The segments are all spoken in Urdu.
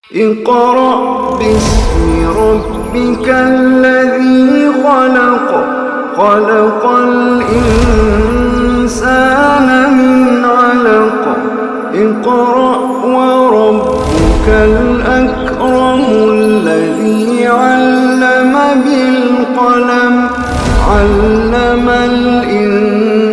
اقرأ باسم ربك الذي خلق خلق الإنسان من علق اقرأ وربك الأكرم الذي علم بالقلم علم الإنسان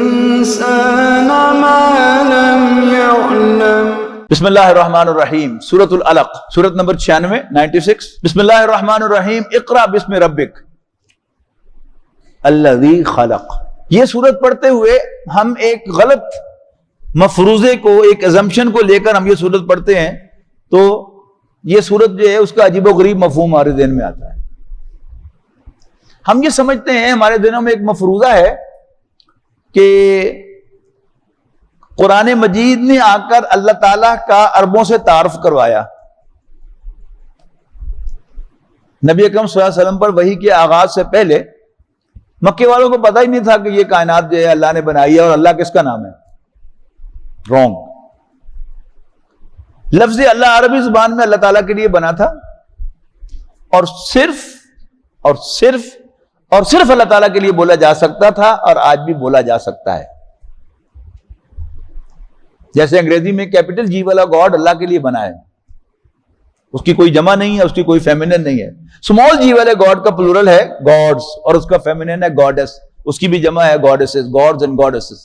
ما لم يعلم۔ بسم اللہ الرحمن الرحیم، سورۃ العلق، سورۃ نمبر 96 بسم اللہ الرحمن الرحیم، اقرأ باسم ربک الذی خلق۔ یہ سورت پڑھتے ہوئے ہم ایک غلط مفروضے کو، ایک assumption کو لے کر ہم یہ سورت پڑھتے ہیں، تو یہ سورت جو ہے اس کا عجیب و غریب مفہوم ہمارے ذہن میں آتا ہے۔ ہم یہ سمجھتے ہیں، ہمارے ذہنوں میں ایک مفروضہ ہے کہ قرآن مجید نے آ کر اللہ تعالیٰ کا عربوں سے تعارف کروایا۔ نبی اکرم صلی اللہ علیہ وسلم پر وحی کے آغاز سے پہلے مکے والوں کو پتہ ہی نہیں تھا کہ یہ کائنات جو ہے اللہ نے بنائی ہے، اور اللہ کس کا نام ہے؟ رونگ۔ لفظ اللہ عربی زبان میں اللہ تعالیٰ کے لیے بنا تھا، اور صرف اللہ تعالیٰ کے لیے بولا جا سکتا تھا، اور آج بھی بولا جا سکتا ہے۔ جیسے انگریزی میں کیپٹل جی والا گاڈ اللہ کے لیے بنا ہے، اس کی کوئی جمع نہیں ہے، اس کی کوئی فیمینن نہیں ہے۔ اسمال جی والے گاڈ کا پلورل ہے گاڈز، اور اس کا فیمینن ہے گاڈس، اس کی بھی جمع ہے گاڈسز، گاڈز اینڈ گاڈسز۔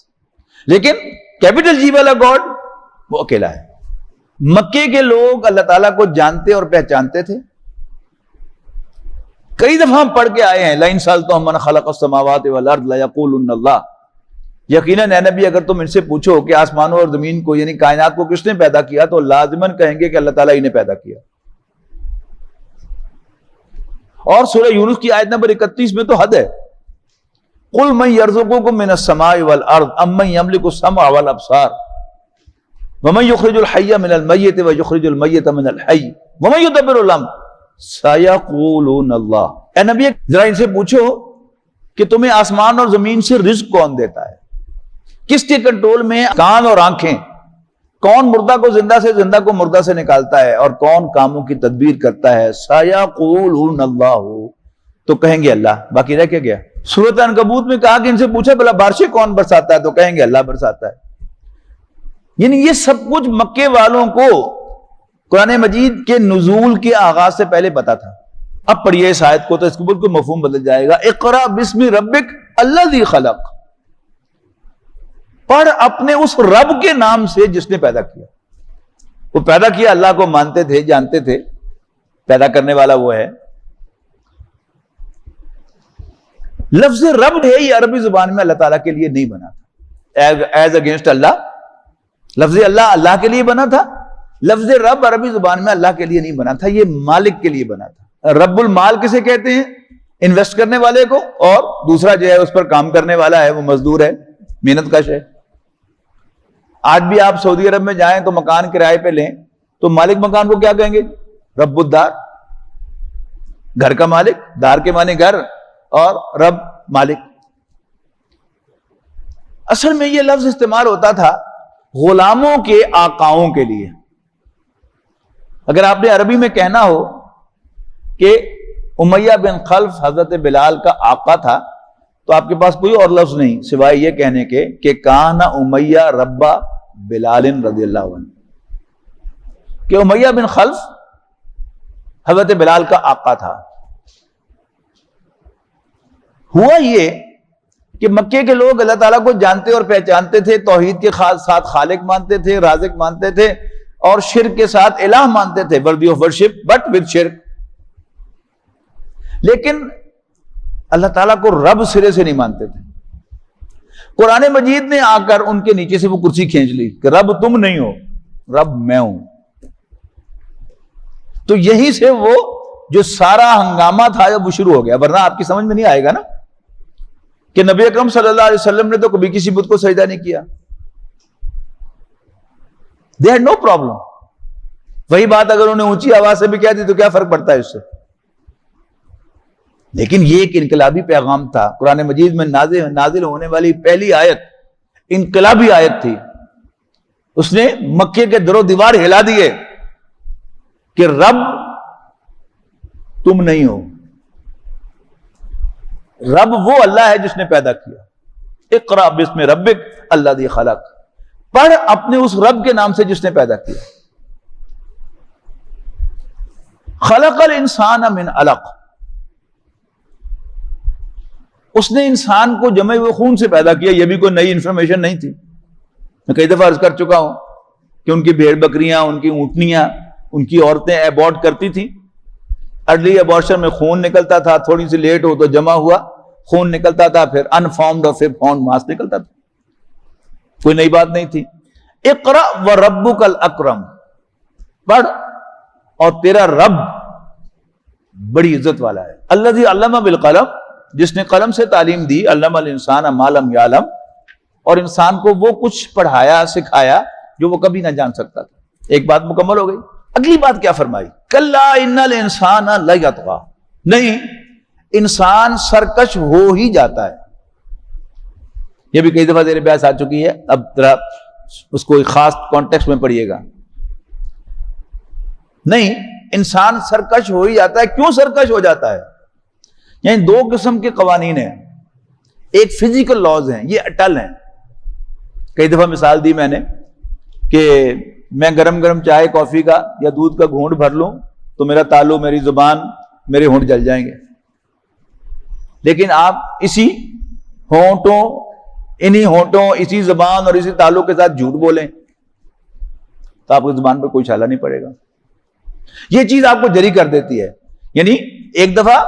لیکن کیپٹل جی والا گاڈ وہ اکیلا ہے۔ مکے کے لوگ اللہ تعالیٰ کو جانتے اور پہچانتے تھے۔ کئی دفعہ ہم پڑھ کے آئے ہیں، لَئِن سَأَلْتَهُم مَّنْ خَلَقَ السَّمَاوَاتِ وَالْأَرْضَ لَيَقُولُنَّ اللَّهُ۔ یقیناً اے نبی اگر تم ان سے پوچھو کہ آسمانوں اور زمین کو، یعنی کائنات کو کس نے پیدا کیا، تو لازماً کہیں گے کہ اللہ تعالیٰ ہی نے پیدا کیا۔ اور سورہ یونس کی آیت نمبر 31 میں تو حد ہے، قُلْ مَن يَرْزُقُكُم مِّنَ السَّمَاءِ وَالْأَرْضِ أَمَّن يَمْلِكُ السَّمْعَ وَالْأَبْصَارَ وَمَن يُخْرِجُ الْحَيَّ مِنَ الْمَيِّتِ وَيُخْرِجُ الْمَيِّتَ مِنَ الْحَيِّ وَمَن يُدَبِّرُ الْأَمْرَ سَيَقُولُونَ اللَّهُ۔ اے نبی ذرا ان سے پوچھو کہ تمہیں آسمان اور زمین سے رزق کون دیتا ہے، کس کے کنٹرول میں کان اور آنکھیں، کون مردہ کو زندہ سے، زندہ کو مردہ سے نکالتا ہے، اور کون کاموں کی تدبیر کرتا ہے۔ سَيَقُولُونَ اللَّهُ، تو کہیں گے اللہ۔ باقی رہ کے گیا سورۃ عنکبوت میں کہا کہ ان سے پوچھے بھلا بارشیں کون برساتا ہے، تو کہیں گے اللہ برساتا ہے۔ یعنی یہ سب کچھ مکے والوں کو قرآن مجید کے نزول کے آغاز سے پہلے پتا تھا۔ اب پڑھیے اس آیت کو تو اس کے بالکل مفہوم بدل جائے گا۔ اقرأ باسم ربک الذی خلق، پڑھ اپنے اس رب کے نام سے جس نے پیدا کیا۔ وہ پیدا کیا، اللہ کو مانتے تھے، جانتے تھے، پیدا کرنے والا وہ ہے۔ لفظ رب ہے یہ عربی زبان میں اللہ تعالیٰ کے لیے نہیں بنا تھا، ایز اگینسٹ اللہ۔ لفظ اللہ کے لیے بنا تھا، لفظ رب عربی زبان میں اللہ کے لیے نہیں بنا تھا، یہ مالک کے لیے بنا تھا۔ رب المال کسے کہتے ہیں؟ انویسٹ کرنے والے کو، اور دوسرا جو ہے اس پر کام کرنے والا ہے، وہ مزدور ہے، محنت کش ہے۔ آج بھی آپ سعودی عرب میں جائیں تو مکان کرائے پہ لیں تو مالک مکان کو کیا کہیں گے؟ رب الدار، گھر کا مالک، دار کے معنی گھر، اور رب مالک۔ اصل میں یہ لفظ استعمال ہوتا تھا غلاموں کے آقاؤں کے لیے۔ اگر آپ نے عربی میں کہنا ہو کہ امیہ بن خلف حضرت بلال کا آقا تھا، تو آپ کے پاس کوئی اور لفظ نہیں سوائے یہ کہنے کے کہ کان امیہ ربا بلال رضی اللہ عنہ، کہ امیہ بن خلف حضرت بلال کا آقا تھا۔ ہوا یہ کہ مکے کے لوگ اللہ تعالیٰ کو جانتے اور پہچانتے تھے، توحید کے ساتھ خالق مانتے تھے، رازق مانتے تھے، اور شرک کے ساتھ الہ مانتے تھے، worthy of worship but with شرک۔ لیکن اللہ تعالیٰ کو رب سرے سے نہیں مانتے تھے۔ قرآن مجید نے آ کر ان کے نیچے سے وہ کرسی کھینچ لی کہ رب تم نہیں ہو، رب میں ہوں۔ تو یہیں سے وہ جو سارا ہنگامہ تھا وہ شروع ہو گیا، ورنہ آپ کی سمجھ میں نہیں آئے گا نا کہ نبی اکرم صلی اللہ علیہ وسلم نے تو کبھی کسی بت کو سجدہ نہیں کیا۔ They had no problem۔ وہی بات اگر انہوں نے اونچی آواز سے بھی کہہ دی تو کیا فرق پڑتا ہے اس سے؟ لیکن یہ ایک انقلابی پیغام تھا۔ قرآن مجید میں نازل ہونے والی پہلی آیت انقلابی آیت تھی۔ اس نے مکے کے در و دیوار ہلا دیے کہ رب تم نہیں ہو، رب وہ اللہ ہے جس نے پیدا کیا. اقرا بسم ربک الذی خلق، پڑھ اپنے اس رب کے نام سے جس نے پیدا کیا. خلق الانسان من علق، اس نے انسان کو جمے ہوئے خون سے پیدا کیا. یہ بھی کوئی نئی انفارمیشن نہیں تھی. میں کئی دفعہ عرض کر چکا ہوں کہ ان کی بھیڑ بکریاں، ان کی اونٹنیاں، ان کی عورتیں ایبورٹ کرتی تھیں. ارلی ایبورشن میں خون نکلتا تھا، تھوڑی سی لیٹ ہو تو جمع ہوا خون نکلتا تھا، پھر انفارمڈ اور پھر فارمڈ ماس نکلتا تھا. کوئی نئی بات نہیں تھی. اقرا وربک الاکرم، پڑھ اور تیرا رب بڑی عزت والا ہے. الذی علم بالقلم، جس نے قلم سے تعلیم دی. علم الانسان ما لم یعلم، اور انسان کو وہ کچھ پڑھایا سکھایا جو وہ کبھی نہ جان سکتا تھا. ایک بات مکمل ہو گئی. اگلی بات کیا فرمائی؟ کلا ان الانسان لیطغی، نہیں، انسان سرکش ہو ہی جاتا ہے. یہ بھی کئی دفعہ تیرے بیاس آ چکی ہے، اب ذرا اس کو ایک خاص کانٹیکسٹ میں پڑھیے گا. نہیں، انسان سرکش ہو ہی جاتا ہے. کیوں سرکش ہو جاتا ہے؟ یعنی دو قسم کے قوانین ہیں. ایک فزیکل لاز ہیں، یہ اٹل ہیں. کئی دفعہ مثال دی میں نے کہ میں گرم گرم چائے کافی کا یا دودھ کا گھونٹ بھر لوں تو میرا تالو، میری زبان، میرے ہونٹ جل جائیں گے. لیکن آپ اسی ہونٹوں، انہی ہونٹوں، اسی زبان اور اسی تالو کے ساتھ جھوٹ بولیں تو آپ کی زبان پہ کوئی چھالا نہیں پڑے گا. یہ چیز آپ کو جری کر دیتی ہے. یعنی ایک دفعہ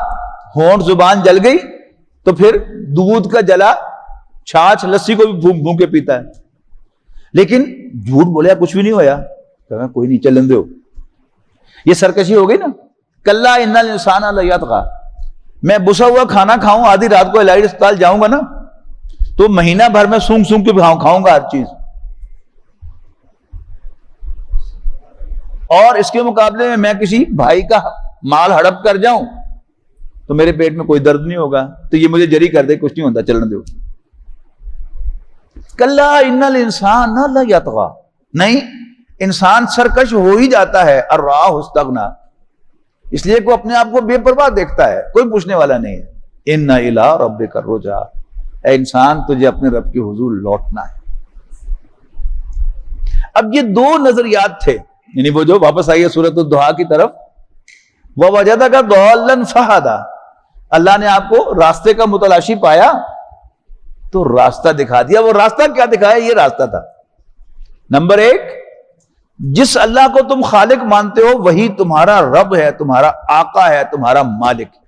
ہونٹ زبان جل گئی تو پھر دودھ کا جلا چھاچھ لسی کو بھی بھون کے پیتا ہے. لیکن جھوٹ بولیا کچھ بھی نہیں ہویا، کہا کوئی نہیں چلن دو. یہ سرکشی ہو گئی نا. کلا ان الانسان لیطغی، میں بسا ہوا کھانا کھاؤں، آدھی رات کو الائٹ اسپتال جاؤں گا نا تو مہینہ بھر میں سونگ سونگ کے کھاؤں گا ہر چیز. اور اس کے مقابلے میں کسی بھائی کا مال ہڑپ کر جاؤں تو میرے پیٹ میں کوئی درد نہیں ہوگا. تو یہ مجھے جری کر دے، کچھ نہیں ہوتا، چلنے دو. کلا ان الانسان لیطغی، نہیں، انسان سرکش ہو ہی جاتا ہے. الراہ استغنی، اس لیے کوئی اپنے آپ کو بے پرواہ دیکھتا ہے، کوئی پوچھنے والا نہیں ہے. ان الی ربک الرجعی، اے انسان تجھے اپنے رب کے حضور لوٹنا ہے. اب یہ دو نظریات تھے، یعنی وہ جو واپس آئی ہے سورۃ الضحیٰ کی طرف. وَوَجَدَكَ ضَالًّا فَہَدَىٰ، اللہ نے آپ کو راستے کا متلاشی پایا تو راستہ دکھا دیا. وہ راستہ کیا دکھایا؟ یہ راستہ تھا نمبر ایک، جس اللہ کو تم خالق مانتے ہو وہی تمہارا رب ہے، تمہارا آقا ہے، تمہارا مالک ہے.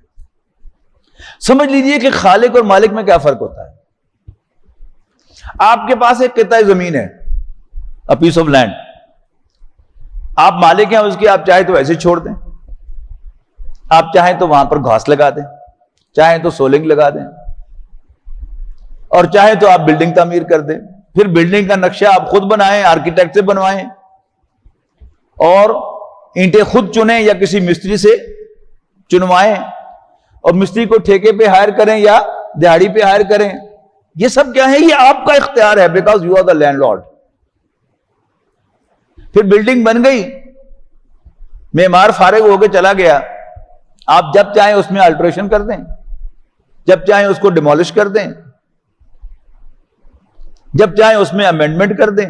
سمجھ لیجئے کہ خالق اور مالک میں کیا فرق ہوتا ہے. آپ کے پاس ایک قطعہ زمین ہے، a piece of land، آپ مالک ہیں اس کی، آپ چاہیں تو ایسے چھوڑ دیں، آپ چاہیں تو وہاں پر گھاس لگا دیں، چاہیں تو سولنگ لگا دیں، اور چاہیں تو آپ بلڈنگ تعمیر کر دیں. پھر بلڈنگ کا نقشہ آپ خود بنائیں، آرکیٹیکٹ سے بنوائیں، اور اینٹیں خود چنیں یا کسی مستری سے چنوائیں، اور مستری کو ٹھیکے پہ ہائر کریں یا دیہڑی پہ ہائر کریں. یہ سب کیا ہے؟ یہ آپ کا اختیار ہے، because you are the landlord. پھر بلڈنگ بن گئی، معمار فارغ ہو کے چلا گیا، آپ جب چاہیں اس میں الٹریشن کر دیں، جب چاہیں اس کو ڈیمولش کر دیں، جب چاہیں اس میں امینڈمنٹ کر دیں.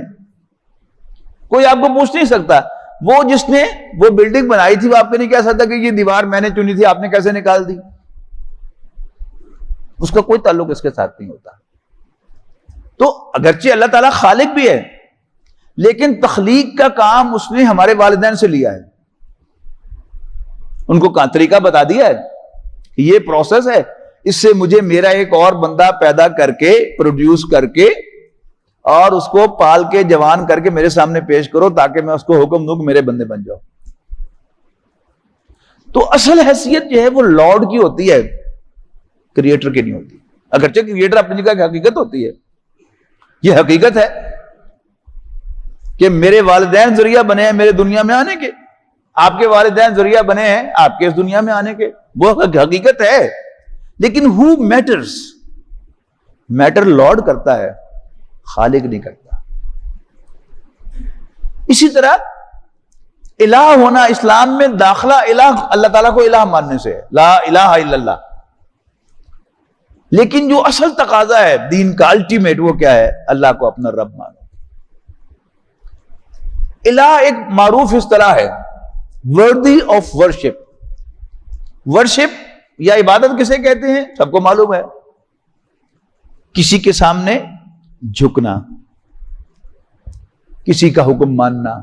کوئی آپ کو پوچھ نہیں سکتا. وہ جس نے وہ بلڈنگ بنائی تھی وہ آپ کو نہیں کہہ سکتا کہ یہ دیوار میں نے چنی تھی، آپ نے کیسے نکال دی. اس کا کوئی تعلق اس کے ساتھ نہیں ہوتا. تو اگرچہ اللہ تعالیٰ خالق بھی ہے، لیکن تخلیق کا کام اس نے ہمارے والدین سے لیا ہے. ان کو طریقہ بتا دیا ہے، یہ پروسیس ہے، اس سے مجھے میرا ایک اور بندہ پیدا کر کے، پروڈیوس کر کے، اور اس کو پال کے جوان کر کے میرے سامنے پیش کرو تاکہ میں اس کو حکم دوں کہ میرے بندے بن جاؤ. تو اصل حیثیت جو ہے وہ لارڈ کی ہوتی ہے، کریٹر کی نہیں ہوتی. اگرچہ کریٹر اپنی جگہ حقیقت ہوتی ہے، یہ حقیقت ہے کہ میرے والدین ذریعہ بنے ہیں میرے دنیا میں آنے کے، آپ کے والدین ذریعہ بنے ہیں آپ کے اس دنیا میں آنے کے، وہ حقیقت ہے. لیکن who matters؟ میٹر لارڈ کرتا ہے، خالق نہیں کرتا. اسی طرح الہ ہونا اسلام میں داخلہ الہ اللہ تعالیٰ کو الہ ماننے سے ہے، لا الہ الا اللہ. لیکن جو اصل تقاضا ہے دین کا الٹیمیٹ وہ کیا ہے؟ اللہ کو اپنا رب مانو. الہ ایک معروف اصطلاح ہے، worthy of worship. ورشپ یا عبادت کسے کہتے ہیں؟ سب کو معلوم ہے، کسی کے سامنے جھکنا، کسی کا حکم ماننا،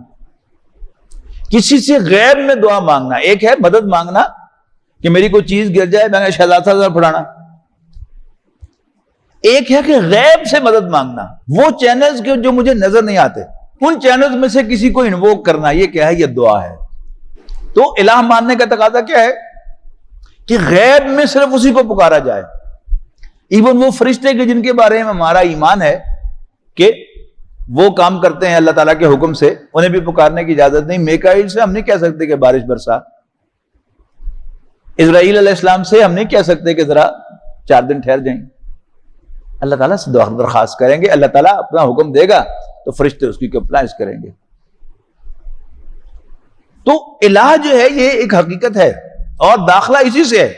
کسی سے غیب میں دعا مانگنا. ایک ہے مدد مانگنا کہ میری کوئی چیز گر جائے میں نے شہزادہ ہزار پڑھانا. ایک ہے کہ غیب سے مدد مانگنا، وہ چینلز کے جو مجھے نظر نہیں آتے ان چینلز میں سے کسی کو انووک کرنا. یہ کیا ہے؟ یہ دعا ہے. تو الہ ماننے کا تقاضا کیا ہے؟ کہ غیب میں صرف اسی کو پکارا جائے. ایون وہ فرشتے کے جن کے بارے میں ہمارا ایمان ہے کہ وہ کام کرتے ہیں اللہ تعالیٰ کے حکم سے، انہیں بھی پکارنے کی اجازت نہیں. میکائیل سے ہم نہیں کہہ سکتے کہ بارش برسا، اسرائیل علیہ السلام سے ہم نہیں کہہ سکتے کہ ذرا 4 دن ٹھہر جائیں. اللہ تعالیٰ سے درخواست کریں گے، اللہ تعالیٰ اپنا حکم دے گا تو فرشتے اس کی کمپلائنس کریں گے. تو الہ جو ہے یہ ایک حقیقت ہے اور داخلہ اسی سے ہے.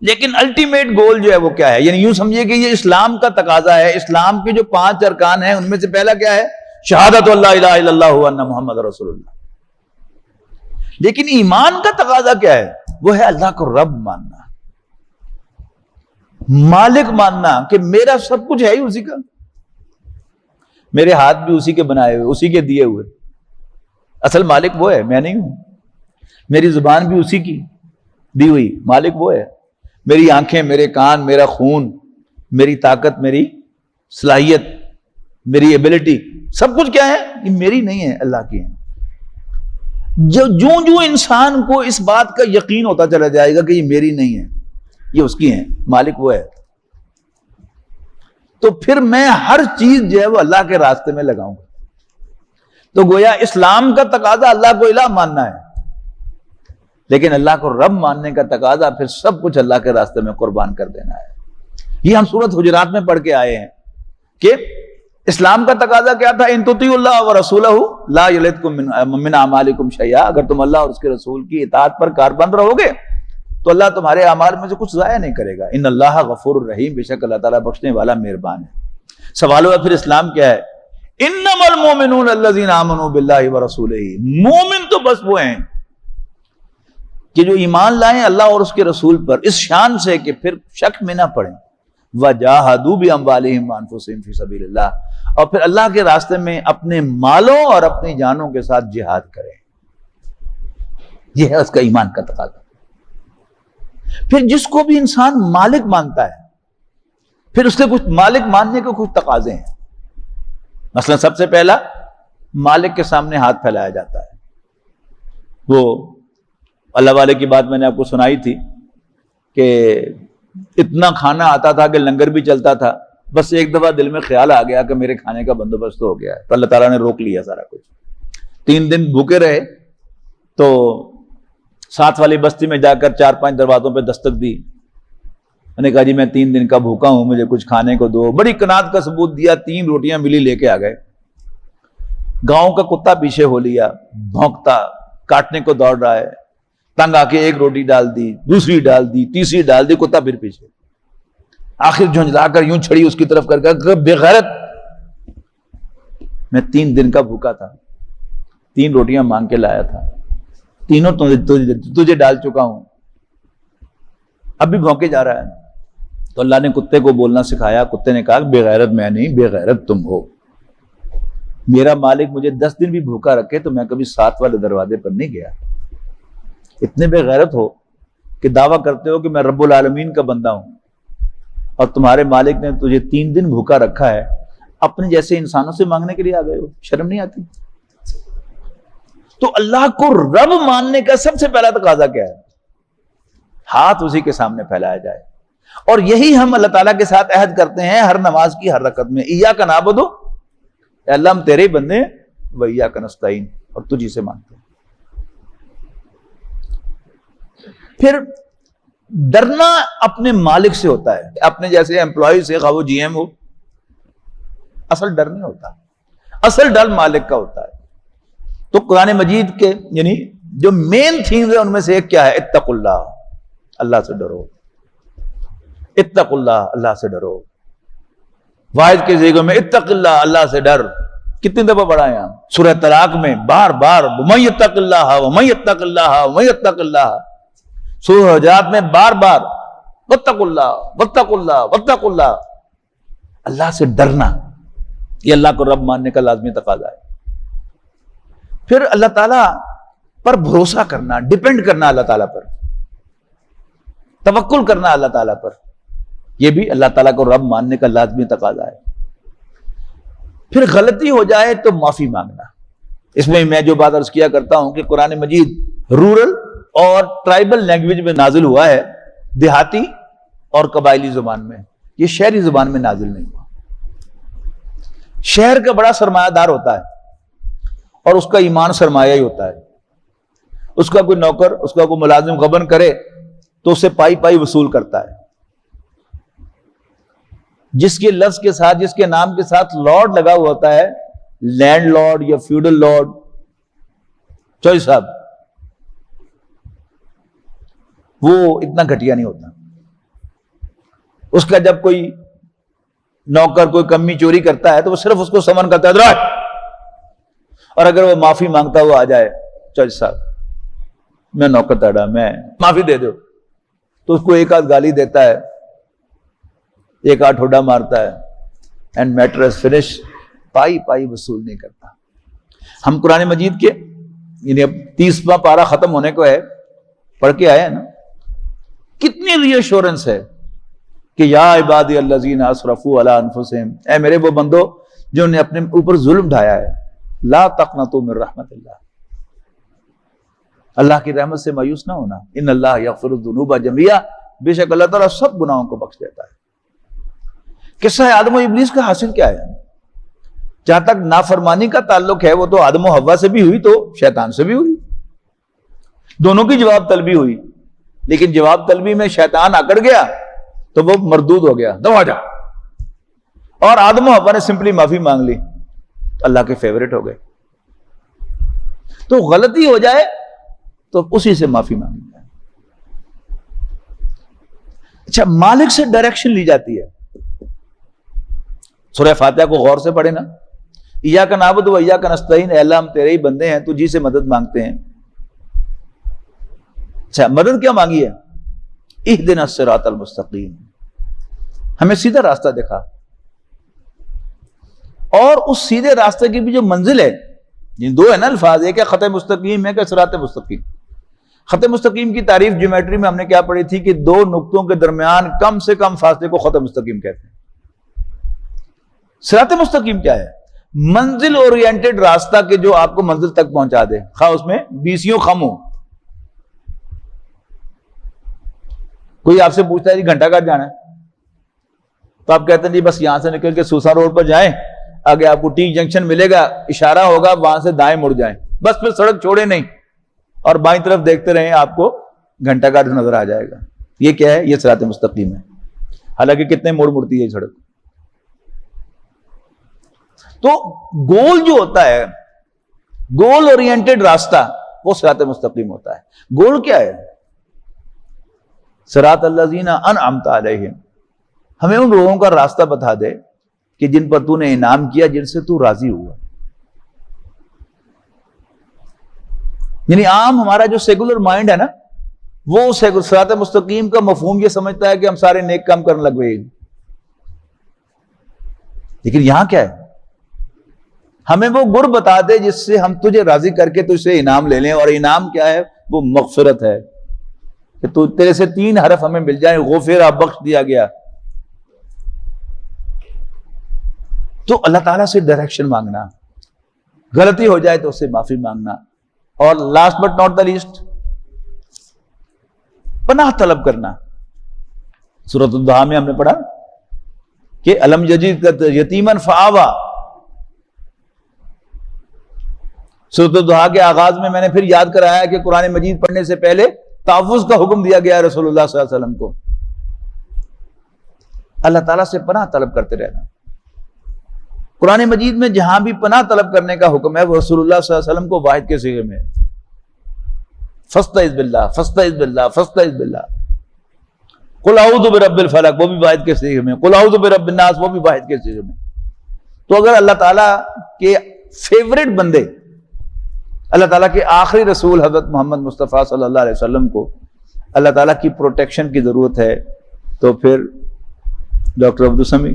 لیکن الٹیمیٹ گول جو ہے وہ کیا ہے؟ یعنی یوں سمجھیے کہ یہ اسلام کا تقاضا ہے. اسلام کے جو 5 ارکان ہیں ان میں سے پہلا کیا ہے؟ شہادت اللہ الہ الا اللہ وان محمد رسول اللہ. لیکن ایمان کا تقاضا کیا ہے؟ وہ ہے اللہ کو رب ماننا، مالک ماننا کہ میرا سب کچھ ہے ہی اسی کا، میرے ہاتھ بھی اسی کے بنائے ہوئے، اسی کے دیے ہوئے. اصل مالک وہ ہے، میں نہیں ہوں. میری زبان بھی اسی کی دی ہوئی، مالک وہ ہے. میری آنکھیں، میرے کان، میرا خون، میری طاقت، میری صلاحیت، میری ایبلٹی، سب کچھ کیا ہے؟ یہ میری نہیں ہے، اللہ کی ہے. جو انسان کو اس بات کا یقین ہوتا چلا جائے گا کہ یہ میری نہیں ہے، یہ اس کی ہیں، مالک وہ ہے، تو پھر میں ہر چیز جو ہے وہ اللہ کے راستے میں لگاؤں گا. تو گویا اسلام کا تقاضا اللہ کو الہ ماننا ہے، لیکن اللہ کو رب ماننے کا تقاضا پھر سب کچھ اللہ کے راستے میں قربان کر دینا ہے. یہ ہم سورۃ حجرات میں پڑھ کے آئے ہیں کہ اسلام کا تقاضا کیا تھا؟ ان تطیعوا اللہ ورسولہ لا یلدکم من اعمالکم شیئا. اگر تم اللہ اور اس کے رسول کی اطاعت پر کاربند رہو گے تو اللہ تمہارے اعمال میں سے کچھ ضائع نہیں کرے گا. ان اللہ غفور الرحیم، بے شک اللہ تعالیٰ بخشنے والا مہربان ہے. سوال ہوا پھر اسلام کیا ہے؟ انما المؤمنون الذین آمنوا باللہ ورسولہ. مومن تو بس وہ ہیں کہ جو ایمان لائیں اللہ اور اس کے رسول پر اس شان سے کہ پھر شک میں نہ پڑیں. وجاہدوا باموالہم وانفسہم فی سبیل اللہ، اور پھر اللہ کے راستے میں اپنے مالوں اور اپنی جانوں کے ساتھ جہاد کریں. یہ ہے اس کا ایمان کا تقاضا. پھر جس کو بھی انسان مالک مانتا ہے پھر اس کے کچھ مالک ماننے کے کچھ تقاضے ہیں. مثلا سب سے پہلا، مالک کے سامنے ہاتھ پھیلایا جاتا ہے. وہ اللہ والے کی بات میں نے آپ کو سنائی تھی کہ اتنا کھانا آتا تھا کہ لنگر بھی چلتا تھا، بس ایک دفعہ دل میں خیال آ گیا کہ میرے کھانے کا بندوبست ہو گیا ہے، تو اللہ تعالیٰ نے روک لیا سارا کچھ. 3 دن بھوکے رہے تو ساتھ والی بستی میں جا کر 4-5 دروازوں پہ دستک دی. میں نے کہا جی میں 3 دن کا بھوکا ہوں، مجھے کچھ کھانے کو دو. بڑی قناعت کا ثبوت دیا، 3 روٹیاں ملی، لے کے آ گئے. گاؤں کا کتا پیچھے ہو لیا، بھونکتا کاٹنے کو دوڑ رہا ہے. تنگ آ کے 1 روٹی ڈال دی، دوسری ڈال دی، تیسری ڈال دی، کتا پھر پیچھے. آخر جھنجھلا کر یوں چھڑی اس کی طرف کر کے، بے غیرت، میں 3 دن کا بھوکا تھا، 3 روٹیاں مانگ کے لایا تھا، تینوں تجھے ڈال چکا ہوں، اب بھی بھونکے جا رہا ہے. تو اللہ نے کتے کو بولنا سکھایا. کتے نے کہا بے غیرت میں نہیں، بے غیرت تم ہو. میرا مالک مجھے 10 دن بھی بھوکا رکھے تو میں کبھی 7 والے دروازے پر نہیں گیا. اتنے بے غیرت ہو کہ دعویٰ کرتے ہو کہ میں رب العالمین کا بندہ ہوں اور تمہارے مالک نے تجھے 3 دن بھوکا رکھا ہے، اپنے جیسے انسانوں سے مانگنے کے لیے آ گئے ہو. شرم نہیں آتی؟ تو اللہ کو رب ماننے کا سب سے پہلا تقاضا کیا ہے؟ ہاتھ اسی کے سامنے پھیلایا جائے. اور یہی ہم اللہ تعالیٰ کے ساتھ عہد کرتے ہیں ہر نماز کی ہر رکعت میں. ایاک نعبد، اے اللہ ہم تیرے ہی بندے ہیں، و ایاک نستعین، اور تجھی سے مانگتے ہیں. پھر ڈرنا اپنے مالک سے ہوتا ہے، اپنے جیسے امپلائی سے، خواہ وہ جی ایم ہو. اصل ڈر نہیں ہوتا، اصل ڈر مالک کا ہوتا ہے. تو قرآن مجید کے یعنی جو مین تھیمز ہیں ان میں سے ایک کیا ہے؟ اتقوا اللہ، اللہ سے ڈرو، اتقوا اللہ، اللہ سے ڈرو۔ واحد کے ذکر میں اتق اللہ، اللہ سے ڈر کتنی دفعہ پڑھا ہے؟ سورہ طلاق میں بار بار وَمَن يَتَّقِ اللَّهَ وَمَن يَتَّقِ اللَّهَ وَمَن يَتَّقِ اللَّهَ، سورہ حجرات میں بار بار وَاتَّقُوا اللَّهَ وَاتَّقُوا اللَّهَ وَاتَّقُوا اللَّهَ، اللہ سے ڈرنا یہ اللہ کو رب ماننے کا لازمی تقاضا ہے۔ پھر اللہ تعالیٰ پر بھروسہ کرنا، ڈیپینڈ کرنا اللہ تعالیٰ پر، توکل کرنا اللہ تعالیٰ پر، یہ بھی اللہ تعالیٰ کو رب ماننے کا لازمی تقاضا ہے۔ پھر غلطی ہو جائے تو معافی مانگنا۔ اس میں میں جو بات عرض کیا کرتا ہوں کہ قرآن مجید رورل اور ٹرائبل لینگویج میں نازل ہوا ہے، دیہاتی اور قبائلی زبان میں، یہ شہری زبان میں نازل نہیں ہوا۔ شہر کا بڑا سرمایہ دار ہوتا ہے اور اس کا ایمان سرمایہ ہی ہوتا ہے، اس کا کوئی نوکر، اس کا کوئی ملازم غبن کرے تو اسے پائی پائی وصول کرتا ہے۔ جس کے لفظ کے ساتھ، جس کے نام کے ساتھ لارڈ لگا ہوا ہوتا ہے، لینڈ لارڈ یا فیوڈل لارڈ، چوہدری صاحب، وہ اتنا گھٹیا نہیں ہوتا۔ اس کا جب کوئی نوکر کوئی کمی چوری کرتا ہے تو وہ صرف اس کو سمن کرتا ہے اور اگر وہ معافی مانگتا ہوا آ جائے، چوہدری صاحب میں نوکر تڑا، میں معافی دے دو، تو اس کو ایک آدھ گالی دیتا ہے، ایک آدھ ٹھوڈا مارتا ہے، اینڈ میٹر از فنش، پائی پائی وصول نہیں کرتا۔ ہم قرآن مجید کے یعنی اب 30واں پارہ ختم ہونے کو ہے، پڑھ کے آئے ہیں نا، کتنی ری ایشورنس ہے کہ یا عبادی الذین اسرفوا علی انفسہم، اے میرے وہ بندو جنہوں نے اپنے اوپر ظلم ڈھایا ہے، لا تقنطوا من رحمت اللہ، اللہ کی رحمت سے مایوس نہ ہونا، ان اللہ یغفر الذنوب جميعا، بے شک اللہ تعالیٰ سب گناہوں کو بخش دیتا ہے۔ قصہ آدم و ابلیس کا حاصل کیا ہے؟ جہاں تک نافرمانی کا تعلق ہے وہ تو آدم و حوا سے بھی ہوئی تو شیطان سے بھی ہوئی، دونوں کی جواب طلبی ہوئی، لیکن جواب طلبی میں شیطان اکڑ گیا تو وہ مردود ہو گیا، دو جا، اور آدم و حوا نے سمپلی معافی مانگ لی، اللہ کے فیورٹ ہو گئے۔ تو غلطی ہو جائے تو اسی سے معافی مانگنی ہے۔ اچھا، مالک سے ڈائریکشن لی جاتی ہے۔ سورہ فاتحہ کو غور سے پڑھے نا، ایاک نعبد و ایاک نستعین، اے اللہ ہم تیرے ہی بندے ہیں، تجھی سے مدد مانگتے ہیں۔ اچھا، مدد کیا مانگی ہے؟ اہدنا الصراط المستقیم، ہمیں سیدھا راستہ دکھا۔ اور اس سیدھے راستے کی بھی جو منزل ہے، یہ دو ہے نا الفاظ، ایک ہے خط مستقیم، ایک ہے صراط مستقیم۔ خط مستقیم کی تعریف جیومیٹری میں ہم نے کیا پڑھی تھی کہ دو نقطوں کے درمیان کم سے کم فاصلے کو خط مستقیم کہتے ہیں۔ صراط مستقیم کیا ہے؟ منزل اورینٹڈ راستہ کہ جو آپ کو منزل تک پہنچا دے، خواہ اس میں بیسیوں خم ہو۔ کوئی آپ سے پوچھتا ہے جی گھنٹہ گھر جانا ہے تو آپ کہتے ہیں جی بس یہاں سے نکل کے سوسا روڈ پر جائیں، آگے آپ کو ٹی جنکشن ملے گا، اشارہ ہوگا، وہاں سے دائیں مڑ جائیں، بس پھر سڑک چھوڑے نہیں اور بائیں طرف دیکھتے رہیں، آپ کو گھنٹہ گھر نظر آ جائے گا۔ یہ کیا ہے؟ یہ صراط مستقیم ہے، حالانکہ کتنے موڑ مڑتی ہے سڑک۔ تو گول جو ہوتا ہے، گول اورینٹڈ راستہ، وہ صراط مستقیم ہوتا ہے۔ گول کیا ہے؟ صراط الذین انعمت علیہم، ہمیں ان لوگوں کا راستہ بتا دے کہ جن پر تو نے انعام کیا، جن سے تو راضی ہوا۔ یعنی عام ہمارا جو سیکولر مائنڈ ہے نا، وہ صراط مستقیم کا مفہوم یہ سمجھتا ہے کہ ہم سارے نیک کام کرنے لگ گئے، لیکن یہاں کیا ہے؟ ہمیں وہ گر بتا دے جس سے ہم تجھے راضی کر کے تجھ سے انعام لے لیں، اور انعام کیا ہے؟ وہ مغفرت ہے، کہ تو تیرے سے 3 حرف ہمیں مل جائیں، غفرہ، بخش دیا گیا۔ تو اللہ تعالیٰ سے ڈائریکشن مانگنا، غلطی ہو جائے تو اس سے معافی مانگنا، اور last but not the least پناہ طلب کرنا۔ سورۃ الضحیٰ میں ہم نے پڑھا کہ الم یجدک یتیما فآویٰ، سورۃ الضحیٰ کے آغاز میں نے پھر یاد کرایا کہ قرآن مجید پڑھنے سے پہلے تحفظ کا حکم دیا گیا رسول اللہ صلی اللہ علیہ وسلم کو۔ اللہ تعالیٰ سے پناہ طلب کرتے رہنا۔ قرآن مجید میں جہاں بھی پناہ طلب کرنے کا حکم ہے وہ رسول اللہ صلی اللہ علیہ وسلم کو واحد کے صیغے میں ہے، فاستعذ باللہ فاستعذ باللہ فاستعذ باللہ، قل اعوذ برب الفلق وہ بھی واحد کے صیغے میں، قل اعوذ برب الناس وہ بھی واحد کے صیغے میں۔ تو اگر اللہ تعالیٰ کے فیورٹ بندے، اللہ تعالیٰ کے آخری رسول حضرت محمد مصطفیٰ صلی اللہ علیہ وسلم کو اللہ تعالیٰ کی پروٹیکشن کی ضرورت ہے، تو پھر ڈاکٹر عبدالسمیع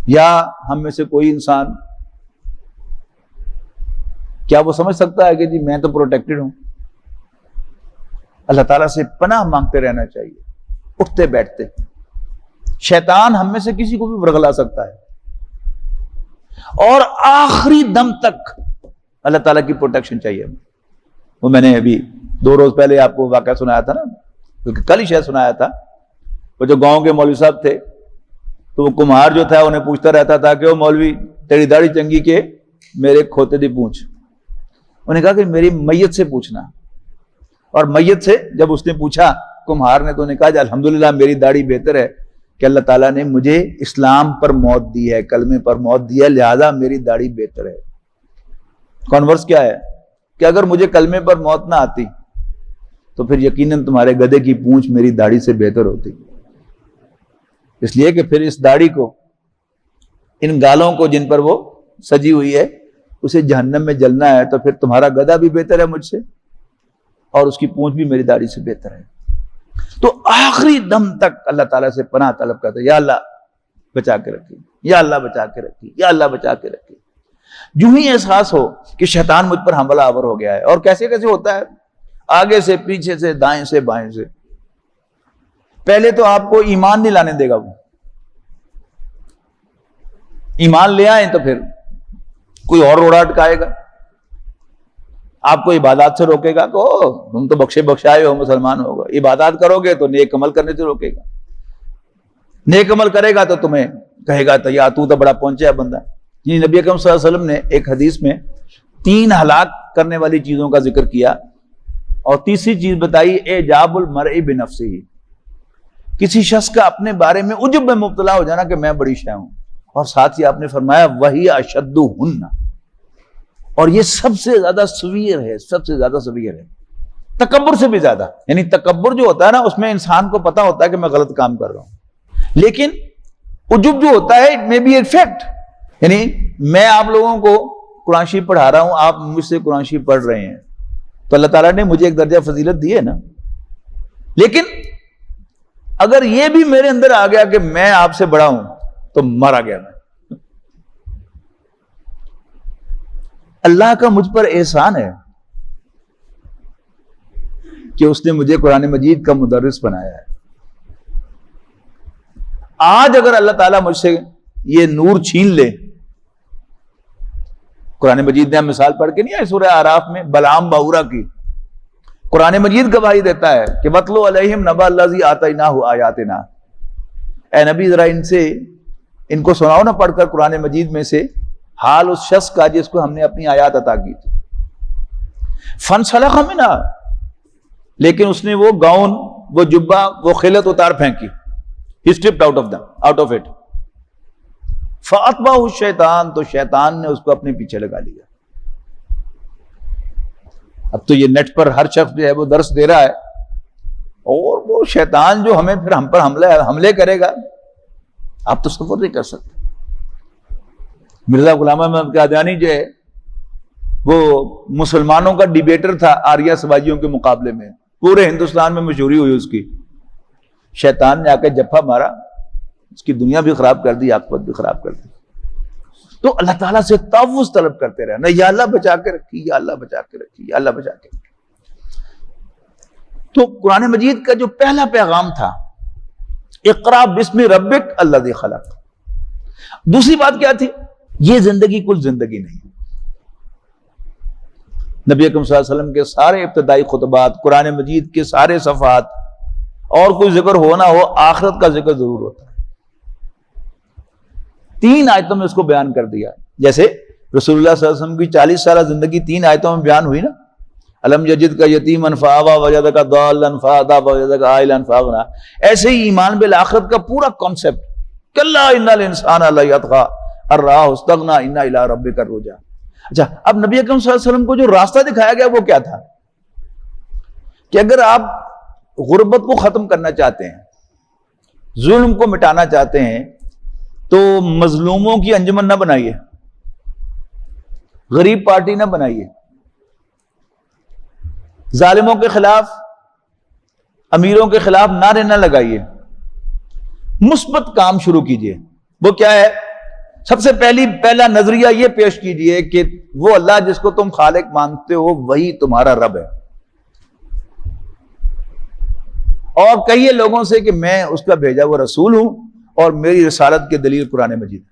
یا ہم میں سے کوئی انسان کیا وہ سمجھ سکتا ہے کہ جی میں تو پروٹیکٹڈ ہوں؟ اللہ تعالیٰ سے پناہ مانگتے رہنا چاہیے، اٹھتے بیٹھتے۔ شیطان ہم میں سے کسی کو بھی ورغلا سکتا ہے، اور آخری دم تک اللہ تعالیٰ کی پروٹیکشن چاہیے۔ وہ میں نے ابھی 2 روز پہلے آپ کو واقعہ سنایا تھا نا، کیونکہ کل ہی شاید سنایا تھا، وہ جو گاؤں کے مولوی صاحب تھے تو وہ کمہار جو تھا انہیں پوچھتا رہتا تھا کہ وہ مولوی تیری داڑھی چنگی کہ میرے کھوتے دی پونچھ، انہوں نے کہا کہ میری میت سے پوچھنا، اور میت سے جب اس نے پوچھا کمہار نے تو انہیں کہا کہ الحمدللہ میری داڑھی بہتر ہے کہ اللہ تعالیٰ نے مجھے اسلام پر موت دی ہے، کلمے پر موت دی ہے، لہذا میری داڑھی بہتر ہے۔ کانورس کیا ہے کہ اگر مجھے کلمے پر موت نہ آتی تو پھر یقیناً تمہارے گدھے کی پونچھ میری داڑھی سے بہتر ہوتی، اس لیے کہ پھر اس داڑھی کو، ان گالوں کو جن پر وہ سجی ہوئی ہے، اسے جہنم میں جلنا ہے، تو پھر تمہارا گدھا بھی بہتر ہے مجھ سے اور اس کی پونچھ بھی میری داڑھی سے بہتر ہے۔ تو آخری دم تک اللہ تعالیٰ سے پناہ طلب کرتے، یا اللہ بچا کے رکھیے، یا اللہ بچا کے رکھیے، یا اللہ بچا کے رکھیے۔ جو ہی احساس ہو کہ شیطان مجھ پر حملہ آور ہو گیا ہے، اور کیسے کیسے ہوتا ہے، آگے سے، پیچھے سے، دائیں سے، بائیں سے، پہلے تو آپ کو ایمان نہیں لانے دے گا، وہ ایمان لے آئیں تو پھر کوئی اور روڑا اٹکائے گا، آپ کو عبادات سے روکے گا کہ تم تو بخشے بخشائے ہو، مسلمان ہوگا، عبادات کرو گے تو نیک عمل کرنے سے روکے گا، نیک عمل کرے گا تو تمہیں کہے گا تو بڑا پہنچا ہے بندہ۔ یہ نبی اکرم صلی اللہ علیہ وسلم نے ایک حدیث میں 3 ہلاک کرنے والی چیزوں کا ذکر کیا، اور تیسری چیز بتائی اعجاب المرء بنفسہ، کسی شخص کا اپنے بارے میں عجب میں مبتلا ہو جانا کہ میں بڑی شے ہوں، اور ساتھ ہی آپ نے فرمایا وہی اشدہن، اور یہ سب سے زیادہ سویر ہے، سب سے زیادہ سویر ہے، تکبر سے بھی زیادہ۔ یعنی تکبر جو ہوتا ہے نا، اس میں انسان کو پتا ہوتا ہے کہ میں غلط کام کر رہا ہوں، لیکن عجب جو ہوتا ہے it may be a fact, یعنی میں آپ لوگوں کو قرآن شریف پڑھا رہا ہوں، آپ مجھ سے قرآن شریف پڑھ رہے ہیں، تو اللہ تعالیٰ نے مجھے ایک درجہ فضیلت دی ہے نا، لیکن اگر یہ بھی میرے اندر آ گیا کہ میں آپ سے بڑا ہوں تو مارا گیا میں۔ اللہ کا مجھ پر احسان ہے کہ اس نے مجھے قرآن مجید کا مدرس بنایا ہے۔ آج اگر اللہ تعالیٰ مجھ سے یہ نور چھین لے، قرآن مجید نے ہم مثال پڑھ کے نہیں آئے سورہ اعراف میں بلعام باورا کی، قرآن مجید گواہی دیتا ہے کہ وَاتْلُ عَلَيْهِمْ نَبَأَ الَّذِي آتَيْنَاهُ آيَاتِنَا، اے نبی ذرا ان کو سناؤ نہ پڑھ کر قرآن مجید میں سے حال اس شخص کا جس کو ہم نے اپنی آیات عطا کی تھی۔ فَانْسَلَخَ مِنْهَا، لیکن اس نے وہ گاؤن، وہ جبہ، وہ خلعت اتار پھینکی، he stepped out of it، فَأَتْبَعَهُ الشَّيْطَانُ، تو شیطان نے اس کو اپنے پیچھے لگا لیا۔ اب تو یہ نیٹ پر ہر شخص جو ہے وہ درس دے رہا ہے، اور وہ شیطان جو ہمیں پھر ہم پر حملے کرے گا، آپ تصور نہیں کر سکتے۔ مرزا غلام احمد قادیانی جو ہے وہ مسلمانوں کا ڈیبیٹر تھا آریہ سماجیوں کے مقابلے میں، پورے ہندوستان میں مشہوری ہوئی اس کی۔ شیطان نے آ کے جفا مارا، اس کی دنیا بھی خراب کر دی، عاقبت بھی خراب کر دی۔ تو اللہ تعالیٰ سے تحفظ طلب کرتے رہنا، یا اللہ بچا کے رکھی، یا اللہ بچا کے رکھی، یا اللہ بچا کے رکھی۔ تو قرآن مجید کا جو پہلا پیغام تھا اقرا بسم ربک الذی خلق، دوسری بات کیا تھی؟ یہ زندگی کل زندگی نہیں۔ نبی اکرم صلی اللہ علیہ وسلم کے سارے ابتدائی خطبات، قرآن مجید کے سارے صفحات، اور کوئی ذکر ہو نہ ہو، آخرت کا ذکر ضرور ہوتا ہے۔ 3 آیتوں میں اس کو بیان کر دیا، جیسے رسول اللہ صلی اللہ علیہ وسلم کی 40 سالہ زندگی 3 آیتوں میں بیان ہوئی نا، الم یجد کا یتیما فآویٰ وجدک ضالا فہدیٰ وجدک عائلا فاغنیٰ۔ ایسے ہی ایمان بالآخرت کا پورا کانسیپٹ، کلا ان الانسان لیطغی الراہ استغنا ان الی ربک الرجع۔ اچھا، اب نبی اکرم صلی اللہ علیہ وسلم کو جو راستہ دکھایا گیا وہ کیا تھا کہ اگر آپ غربت کو ختم کرنا چاہتے ہیں، ظلم کو مٹانا چاہتے ہیں، تو مظلوموں کی انجمن نہ بنائیے، غریب پارٹی نہ بنائیے، ظالموں کے خلاف، امیروں کے خلاف نعرے نہ لگائیے، مثبت کام شروع کیجئے۔ وہ کیا ہے؟ سب سے پہلا نظریہ یہ پیش کیجئے کہ وہ اللہ جس کو تم خالق مانتے ہو وہی تمہارا رب ہے، اور کہیے لوگوں سے کہ میں اس کا بھیجا ہوا رسول ہوں اور میری رسالت کی دلیل قرآن مجید ہے۔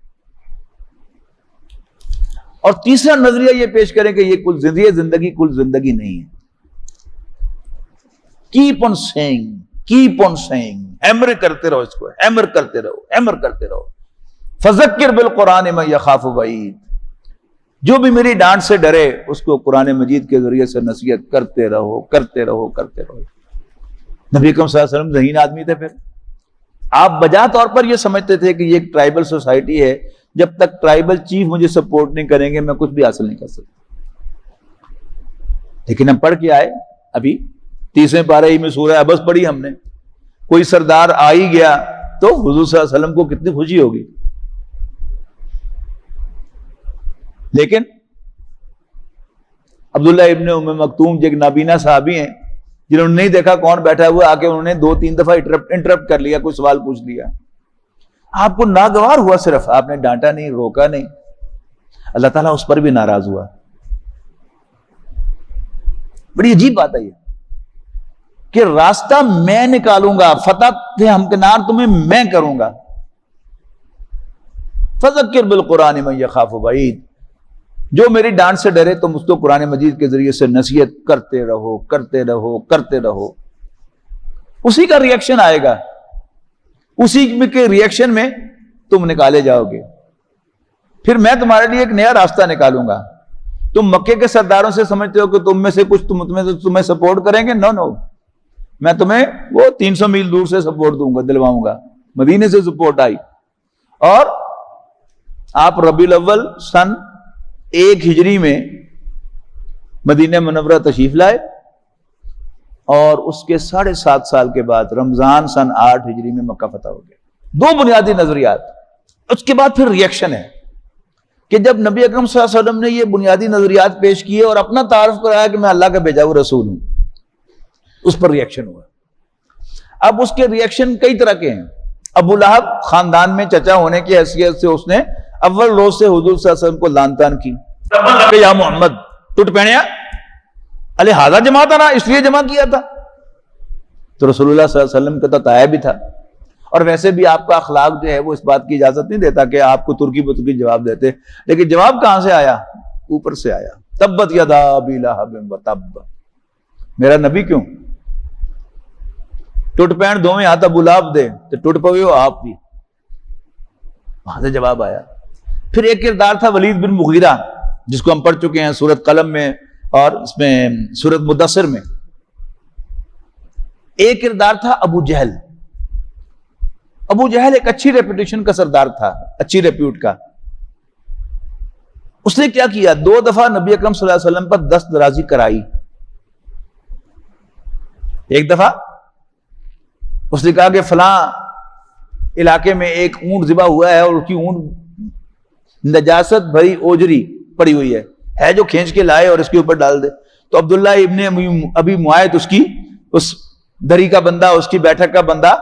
اور تیسرا نظریہ یہ پیش کریں کہ یہ زندگی کل زندگی نہیں ہے۔ کیپ آن سیئنگ، ہیمر کرتے رہو، اس کو ہیمر کرتے رہو۔ فذکر بالقرآن من یخاف وعید، جو بھی میری ڈانٹ سے ڈرے اس کو قرآن مجید کے ذریعے سے نصیحت کرتے رہو۔ نبی اکرم صلی اللہ علیہ وسلم ذہین آدمی تھے۔ پھر آپ بجا طور پر یہ سمجھتے تھے کہ یہ ایک ٹرائبل سوسائٹی ہے، جب تک ٹرائبل چیف مجھے سپورٹ نہیں کریں گے میں کچھ بھی حاصل نہیں کر سکتا۔ لیکن ہم پڑھ کے آئے، ابھی 30ویں پارے میں سورہ عبس پڑھی ہم نے، کوئی سردار آ ہی گیا تو حضور صلی اللہ علیہ وسلم کو کتنی خوشی ہوگی۔ لیکن عبداللہ ابن ام مکتوم جو ایک نابینا صحابی ہیں، جنہوں نے نہیں دیکھا کون بیٹھا ہوا، آ کے انہوں نے 2-3 دفعہ انٹرپٹ کر لیا، کوئی سوال پوچھ لیا، آپ کو ناگوار ہوا، صرف آپ نے ڈانٹا نہیں، روکا نہیں، اللہ تعالیٰ اس پر بھی ناراض ہوا۔ بڑی عجیب بات ہے یہ کہ راستہ میں نکالوں گا، فتح ہمکنار تمہیں میں کروں گا۔ فذکر بالقرآن من یخاف وعید، جو میری ڈانٹ سے ڈرے تم اس کو قرآن مجید کے ذریعے سے نصیحت کرتے رہو۔ اسی کا ریئیکشن آئے گا، اسی کے ریئیکشن میں تم نکالے جاؤ گے۔ پھر میں تمہارے لیے ایک نیا راستہ نکالوں گا۔ تم مکے کے سرداروں سے سمجھتے ہو کہ تم میں سے کچھ تمہیں سپورٹ کریں گے، نو، میں تمہیں وہ 300 میل دور سے سپورٹ دوں گا، دلواؤں گا۔ مدینے سے سپورٹ آئی، اور آپ ربیع الاول سن 1 ہجری میں مدینہ منورہ تشریف لائے، اور اس کے 7.5 سال کے بعد رمضان سن 8 ہجری میں مکہ فتح ہو گیا۔ 2 بنیادی نظریات۔ اس کے بعد پھر ریئیکشن ہے کہ جب نبی اکرم صلی اللہ علیہ وسلم نے یہ بنیادی نظریات پیش کیے اور اپنا تعارف کرایا کہ میں اللہ کا بھیجا ہوا رسول ہوں، اس پر ریئیکشن ہوا۔ اب اس کے ریئیکشن کئی طرح کے ہیں۔ ابو لہب خاندان میں چچا ہونے کی حیثیت سے اس نے اول روز سے حضور صلی اللہ علیہ وسلم کو لان تان کی، یا محمد ٹوٹ پہنیا الہذا جماعت نا، اس لیے جمع کیا تھا۔ تو رسول اللہ صلی اللہ علیہ وسلم کا تو طائع بھی تھا، اور ویسے بھی آپ کا اخلاق جو ہے وہ اس بات کی اجازت نہیں دیتا کہ آپ کو ترکی بترکی جواب دیتے، لیکن جواب کہاں سے آیا؟ اوپر سے آیا، تبت یدا ابی لہب وتب، میرا نبی کیوں ٹوٹ پہن دوویں ہاتھ ابو لہب دے تو ٹوٹ پوے ہو آپ بھی، وہاں سے جواب آیا۔ پھر ایک کردار تھا ولید بن مغیرہ، جس کو ہم پڑھ چکے ہیں سورۃ قلم میں اور اس میں سورۃ مدثر میں۔ ایک کردار تھا ابو جہل۔ ابو جہل ایک اچھی ریپوٹیشن کا سردار تھا، اچھی ریپیوٹ کا۔ اس نے کیا کیا؟ 2 دفعہ نبی اکرم صلی اللہ علیہ وسلم پر دست درازی کرائی۔ ایک دفعہ اس نے کہا کہ فلاں علاقے میں ایک اونٹ ذبح ہوا ہے اور اس کی اونٹ نجاست بھری اوجری پڑی ہوئی ہے جو کھینچ کے لائے اور اس کے اوپر ڈال دے۔ تو عبداللہ ابن ابی معایط اس دری کا بندہ، اس کی بیٹھک کا بندہ،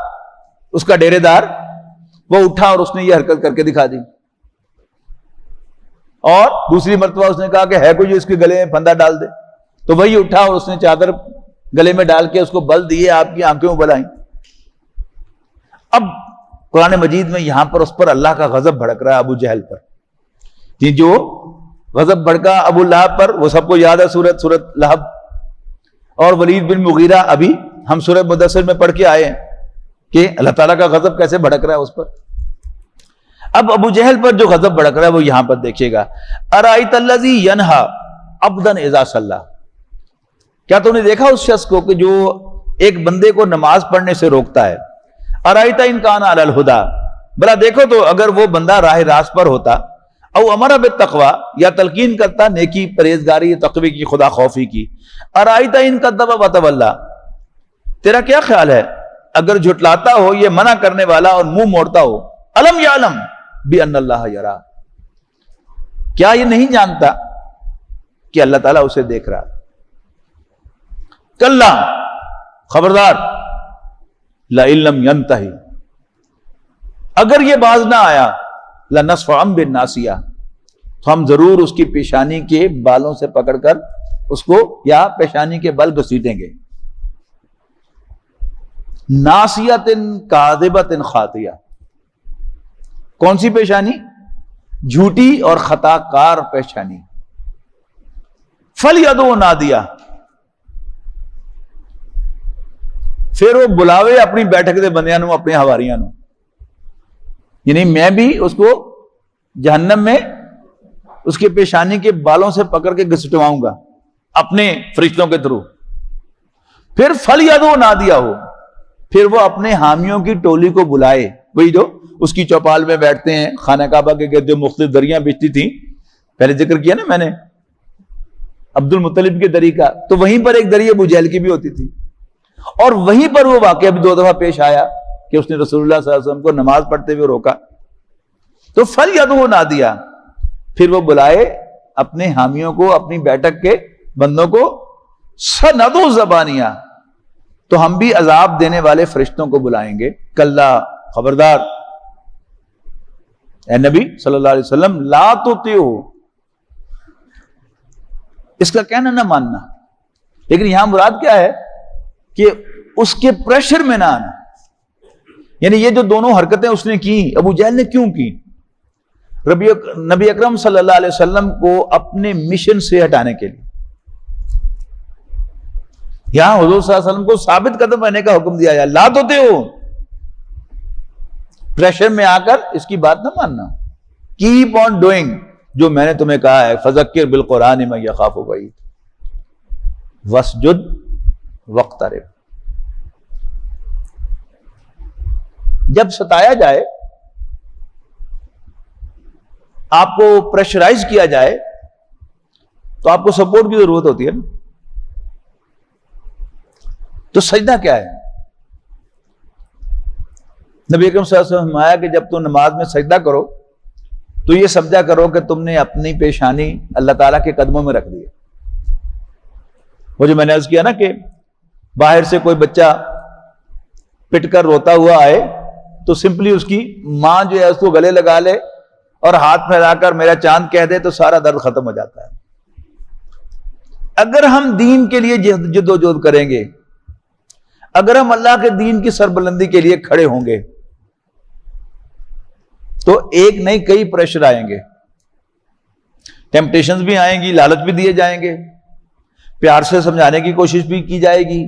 اس کا ڈیرے دار، وہ اٹھا اور اس نے یہ حرکت کر کے دکھا دی۔ اور دوسری مرتبہ اس نے کہا کہ ہے کوئی جو اس کے گلے میں پھندا ڈال دے، تو وہی اٹھا اور اس نے چادر گلے میں ڈال کے اس کو بل دیے، آپ کی آنکھیں بل آئیں۔ اب قرآن مجید میں یہاں پر اس پر اللہ کا غضب بھڑک رہا ہے ابو جہل پر۔ جو غضب بھڑکا ابو لہب پر وہ سب کو یاد ہے، سورۃ لہب، اور ولید بن مغیرہ ابھی ہم سورۃ مدثر میں پڑھ کے آئے ہیں کہ اللہ تعالیٰ کا غضب کیسے بھڑک رہا ہے اس پر۔ اب ابو جہل پر جو غضب بھڑک رہا ہے وہ یہاں پر دیکھیے گا، ارائیت الذی ینہا عبدا اذا صلی، کیا تم نے دیکھا اس شخص کو کہ جو ایک بندے کو نماز پڑھنے سے روکتا ہے؟ ارائیت ان کان علی الہدی، بلا دیکھو تو اگر وہ بندہ راہ راست پر ہوتا، او امر بالتقوی یا تلقین کرتا نیکی پرہیزگاری تقوی کی خدا خوفی کی. ارائیت ان کذب وتولی تیرا کیا خیال ہے اگر جھٹلاتا ہو یہ منع کرنے والا اور منہ موڑتا ہو. الم یعلم بان اللہ یرا کیا یہ نہیں جانتا کہ اللہ تعالیٰ اسے دیکھ رہا. کلا خبردار لئن لم ینتہی اگر یہ باز نہ آیا لنصفعا بالناصیہ تو ہم ضرور اس کی پیشانی کے بالوں سے پکڑ کر اس کو یا پیشانی کے بل گھسیٹیں گے. ناصیۃ کاذبۃ خاطیہ کون سی پیشانی؟ جھوٹی اور خطا کار پیشانی. فلیدعو نادیہ پھر وہ بلاوے اپنی بیٹھک دے بندیاں نو اپنے حواریاں نو، یعنی میں بھی اس کو جہنم میں اس کی پیشانی کے بالوں سے پکڑ کے گھسٹواؤں گا اپنے فرشتوں کے تھرو. پھر فلیدعو نادیہ ہو پھر وہ اپنے حامیوں کی ٹولی کو بلائے، وہی جو اس کی چوپال میں بیٹھتے ہیں. خانہ کعبہ کے گرد مختلف دریاں بچتی تھیں، پہلے ذکر کیا نا میں نے عبد المطلب کے دری کا، تو وہیں پر ایک دری ابو جہل کی بھی ہوتی تھی، اور وہیں پر وہ واقعہ بھی 2 دفعہ پیش آیا کہ اس نے رسول اللہ صلی اللہ علیہ وسلم کو نماز پڑھتے ہوئے روکا. تو فلیدعو نادیہ پھر وہ بلائے اپنے حامیوں کو، اپنی بیٹھک کے بندوں کو. سندعو زبانیہ تو ہم بھی عذاب دینے والے فرشتوں کو بلائیں گے. کلا خبردار اے نبی صلی اللہ علیہ وسلم لا تطیعو اس کا کہنا نہ ماننا، لیکن یہاں مراد کیا ہے کہ اس کے پریشر میں نہ آنا. یعنی یہ جو دونوں حرکتیں اس نے کی، ابو جہل نے کیوں کی؟ نبی اکرم صلی اللہ علیہ وسلم کو اپنے مشن سے ہٹانے کے لیے. یہاں حضور صلی اللہ علیہ وسلم کو ثابت قدم رہنے کا حکم دیا جائے. لا تطیعو پریشر میں آ کر اس کی بات نہ ماننا. کیپ آن ڈوئنگ جو میں نے تمہیں کہا ہے. فذکر بالقرآن من یخاف وعید واسجد واقترب. جب ستایا جائے، آپ کو پریشرائز کیا جائے، تو آپ کو سپورٹ کی ضرورت ہوتی ہے نا. تو سجدہ کیا ہے؟ نبی اکرم صلی اللہ علیہ وسلم نے فرمایا کہ جب تم نماز میں سجدہ کرو تو یہ سمجھا کرو کہ تم نے اپنی پیشانی اللہ تعالیٰ کے قدموں میں رکھ دی ہے. وہ جو میں نے عرض کیا نا کہ باہر سے کوئی بچہ پٹ کر روتا ہوا آئے تو سمپلی اس کی ماں جو ہے اس کو گلے لگا لے اور ہاتھ پھیلا کر میرا چاند کہہ دے تو سارا درد ختم ہو جاتا ہے. اگر ہم دین کے لیے جد و جہد کریں گے، اگر ہم اللہ کے دین کی سربلندی کے لیے کھڑے ہوں گے تو ایک نہیں کئی پریشر آئیں گے، ٹیمپٹیشنز بھی آئیں گی، لالچ بھی دیے جائیں گے، پیار سے سمجھانے کی کوشش بھی کی جائے گی،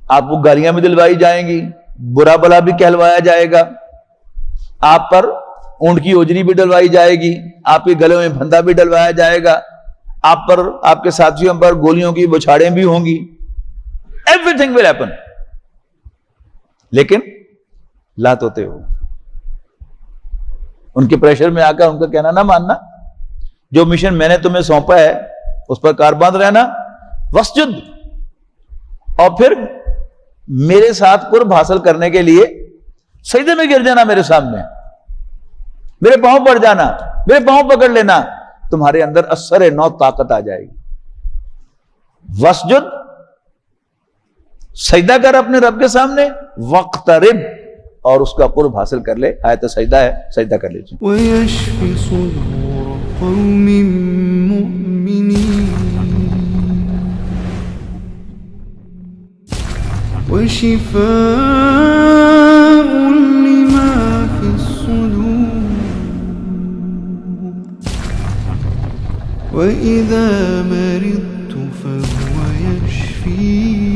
آپ کو گالیاں بھی دلوائی جائیں گی، برا بلا بھی کہلوایا جائے گا، آپ پر اونٹ کی اوجری بھی ڈلوائی جائے گی، آپ کے گلے میں پھندا بھی ڈلوایا جائے گا، آپ پر آپ کے ساتھیوں پر گولیوں کی بچھاڑیں بھی ہوں گی. Every thing will happen. لیکن لا تطیعو ان کے پریشر میں آ کر ان کا کہنا نہ ماننا. جو مشن میں نے تمہیں سونپا ہے اس پر کاربند رہنا. واسجد اور پھر میرے ساتھ قرب حاصل کرنے کے لیے سجدے میں گر جانا، میرے سامنے میرے پاؤں پڑ جانا، میرے پاؤں پکڑ لینا، تمہارے اندر اثر نو طاقت آ جائے گی. واسجد سجدہ کر اپنے رب کے سامنے، واقترب اور اس کا قرب حاصل کر لے. آیت سجدہ ہے، سجدہ کر لیجیے. وَيَشْفِ صُدُورَ قَوْمٍ مُّؤْمِنِينَ وَشِفَاءٌ لِّمَا فِي الصُّدُورِ وَإِذَا مَرِضْتُ فَهُوَ يَشْفِينِ